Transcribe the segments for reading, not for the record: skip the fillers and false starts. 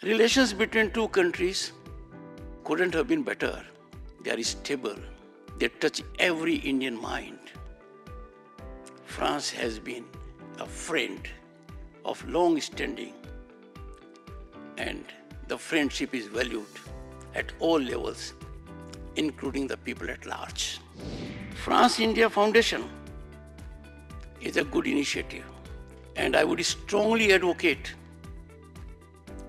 Relations between two countries couldn't have been better. They are stable. They touch every Indian mind. France has been a friend of long standing, and the friendship is valued at all levels, including the people at large. France-India Foundation is a good initiative, and I would strongly advocate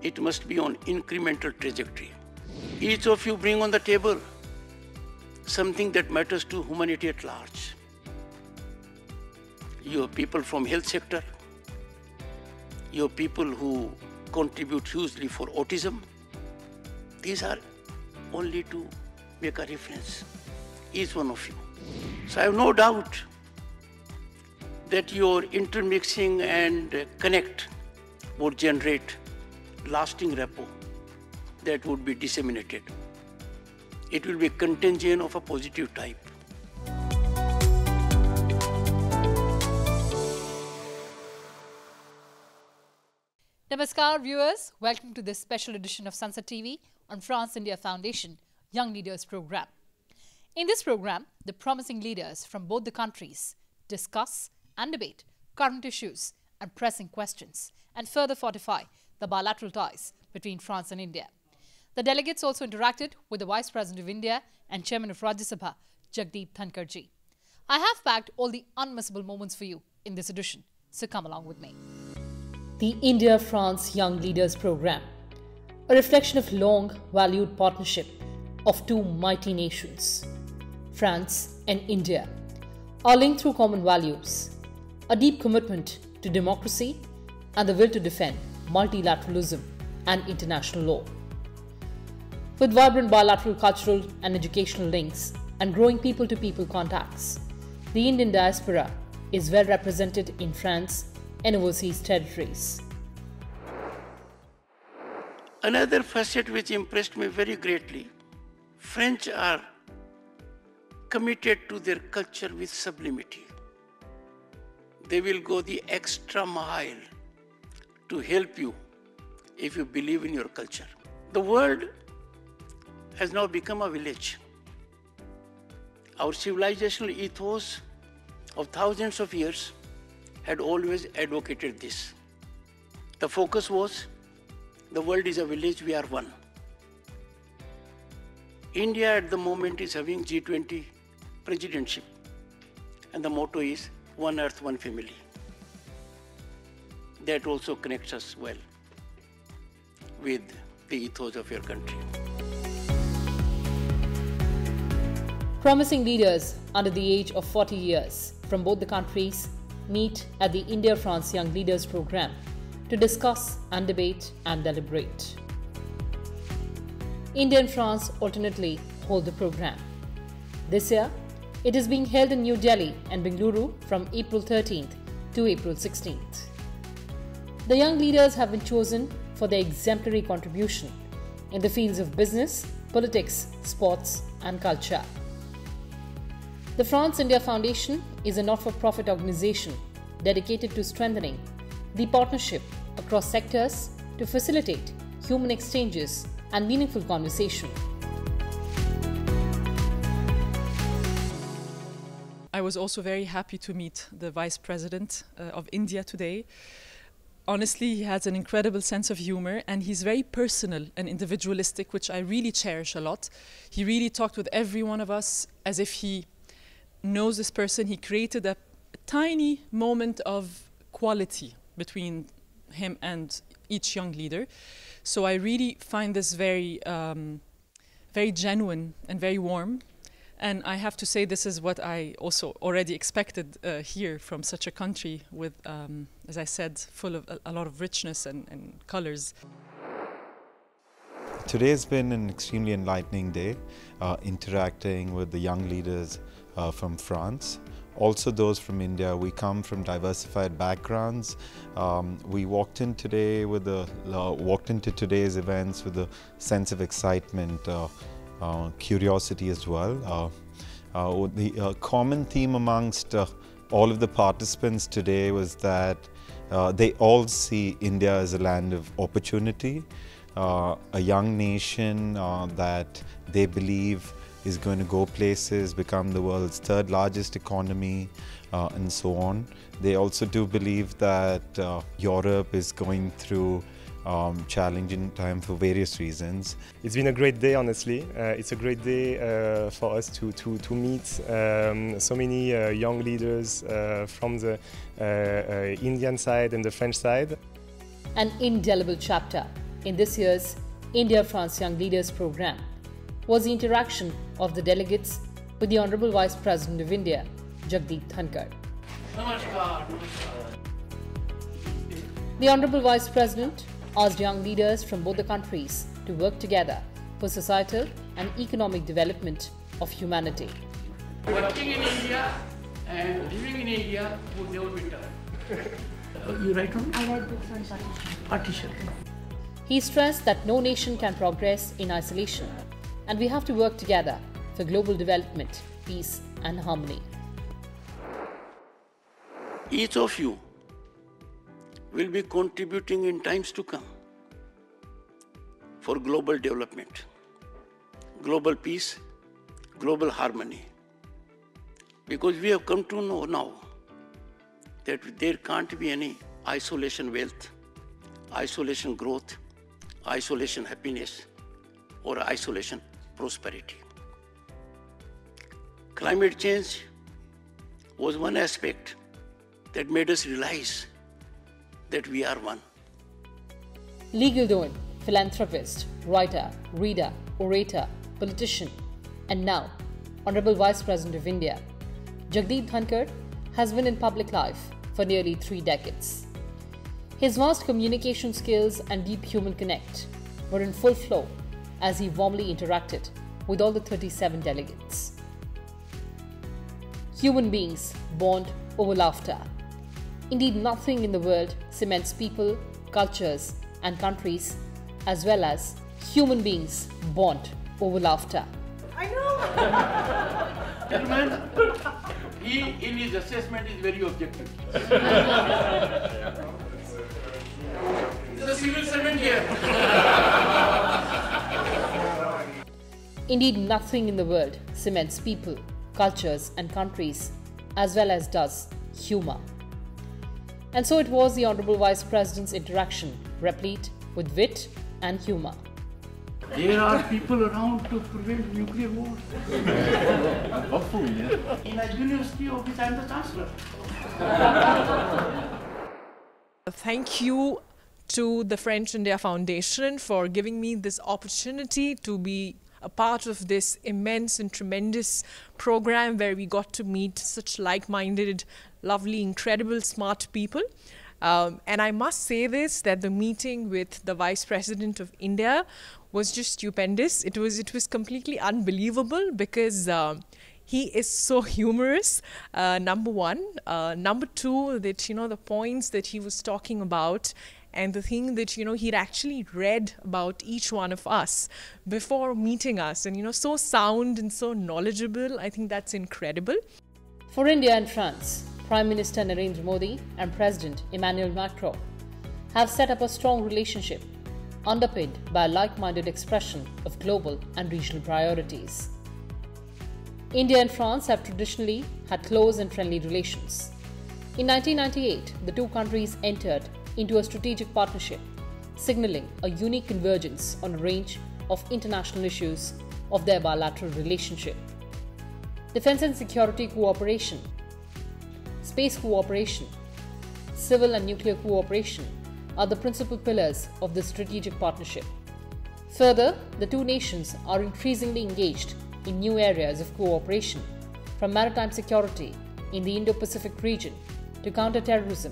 it must be on incremental trajectory. Each of you bring on the table something that matters to humanity at large. You have people from health sector. You have people who contribute hugely for autism. These are only to make a reference, each one of you. So I have no doubt that your intermixing and connect would generate lasting rapport that would be disseminated. It will be a contagion of a positive type. Namaskar viewers, welcome to this special edition of Sansad TV on France-India Foundation Young Leaders Program. In this program, the promising leaders from both the countries discuss and debate current issues and pressing questions and further fortify the bilateral ties between France and India. The delegates also interacted with the Vice President of India and Chairman of Rajya Sabha, Jagdeep Dhankhar ji. I have packed all the unmissable moments for you in this edition, so come along with me. The India-France Young Leaders Program, a reflection of long valued partnership of two mighty nations, France and India, are linked through common values, a deep commitment to democracy and the will to defend multilateralism and international law. With vibrant bilateral cultural and educational links and growing people-to-people contacts, the Indian diaspora is well represented in France and overseas territories. Another facet which impressed me very greatly, French are committed to their culture with sublimity. They will go the extra mile to help you if you believe in your culture. The world has now become a village. Our civilizational ethos of thousands of years had always advocated this. The focus was, the world is a village, we are one. India at the moment is having G20 presidentship, and the motto is One Earth, One Family. That also connects us well with the ethos of your country. Promising leaders under the age of 40 years from both the countries meet at the India-France Young Leaders Program to discuss and debate and deliberate. India and France alternately hold the program. This year, it is being held in New Delhi and Bengaluru from April 13th to April 16th. The young leaders have been chosen for their exemplary contribution in the fields of business, politics, sports, and culture. The France-India Foundation is a not-for-profit organization dedicated to strengthening the partnership across sectors to facilitate human exchanges and meaningful conversation. I was also very happy to meet the Vice President of India today. Honestly, he has an incredible sense of humor and he's very personal and individualistic, which I really cherish a lot. He really talked with every one of us as if he knows this person. He created a tiny moment of quality between him and each young leader. So I really find this very, very genuine and very warm. And I have to say this is what I also already expected here from such a country with, as I said, full of a lot of richness and colors. Today has been an extremely enlightening day, interacting with the young leaders from France. Also those from India. We come from diversified backgrounds. We walked in today with walked into today's events with a sense of excitement, curiosity as well. The common theme amongst all of the participants today was that they all see India as a land of opportunity, a young nation that they believe is going to go places, become the world's third largest economy, and so on. They also do believe that Europe is going through challenging time for various reasons. It's been a great day, honestly. It's a great day for us to meet so many young leaders from the Indian side and the French side. An indelible chapter in this year's India-France Young Leaders Programme was the interaction of the delegates with the Honourable Vice President of India, Jagdeep Dhankhar. The Honourable Vice President asked young leaders from both the countries to work together for societal and economic development of humanity. Working in India and living in India would never be done. You write on? I write books on partition. Partition. He stressed that no nation can progress in isolation and we have to work together for global development, peace and harmony. Each of you will be contributing in times to come for global development, global peace, global harmony. Because we have come to know now that there can't be any isolation wealth, isolation growth, isolation happiness, or isolation prosperity. Climate change was one aspect that made us realize that we are one. Legal doing, philanthropist, writer, reader, orator, politician, and now Honourable Vice President of India, Jagdeep Dhankhar has been in public life for nearly 3 decades. His vast communication skills and deep human connect were in full flow as he warmly interacted with all the 37 delegates. Human beings bond over laughter. Indeed, nothing in the world cements people, cultures, and countries as well as human beings bond over laughter. I know! Gentlemen, he in his assessment is very objective. He's a civil servant here. Indeed, nothing in the world cements people, cultures, and countries as well as does humour. And so it was the Honourable Vice President's interaction, replete with wit and humour. There are people around to prevent nuclear war. In a university of which I am the Chancellor. Thank you to the French India Foundation for giving me this opportunity to be a part of this immense and tremendous program where we got to meet such like-minded, lovely, incredible, smart people. And I must say this, that the meeting with the Vice President of India was just stupendous. It was completely unbelievable because he is so humorous, number one. Number two, that, the points that he was talking about and the thing that, he'd actually read about each one of us before meeting us. And, so sound and so knowledgeable. I think that's incredible. For India and France, Prime Minister Narendra Modi and President Emmanuel Macron have set up a strong relationship underpinned by a like-minded expression of global and regional priorities. India and France have traditionally had close and friendly relations. In 1998, the two countries entered into a strategic partnership, signalling a unique convergence on a range of international issues of their bilateral relationship. Defence and security cooperation, space cooperation, civil and nuclear cooperation are the principal pillars of this strategic partnership. Further, the two nations are increasingly engaged in new areas of cooperation, from maritime security in the Indo-Pacific region to counter-terrorism,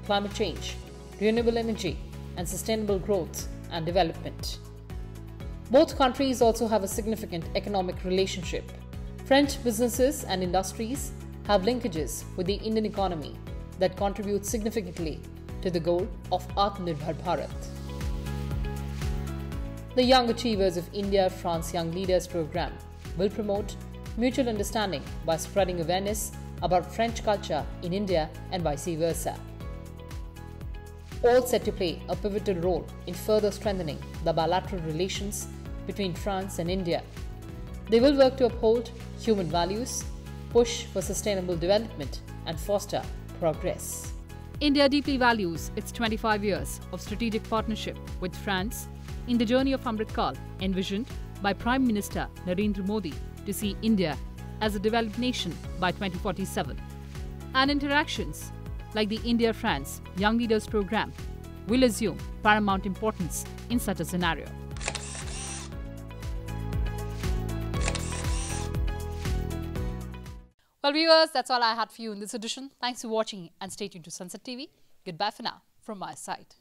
climate change, renewable energy, and sustainable growth and development. Both countries also have a significant economic relationship. French businesses and industries have linkages with the Indian economy that contribute significantly to the goal of Atmanirbhar Bharat. The Young Achievers of India-France Young Leaders Programme will promote mutual understanding by spreading awareness about French culture in India and vice versa. all set to play a pivotal role in further strengthening the bilateral relations between France and India. They will work to uphold human values, push for sustainable development, and foster progress. India deeply values its 25 years of strategic partnership with France in the journey of Amrit Kaal envisioned by Prime Minister Narendra Modi to see India as a developed nation by 2047. And interactions like the India-France Young Leaders Programme will assume paramount importance in such a scenario. Well, viewers, that's all I had for you in this edition. Thanks for watching and stay tuned to Sansad TV. Goodbye for now from my side.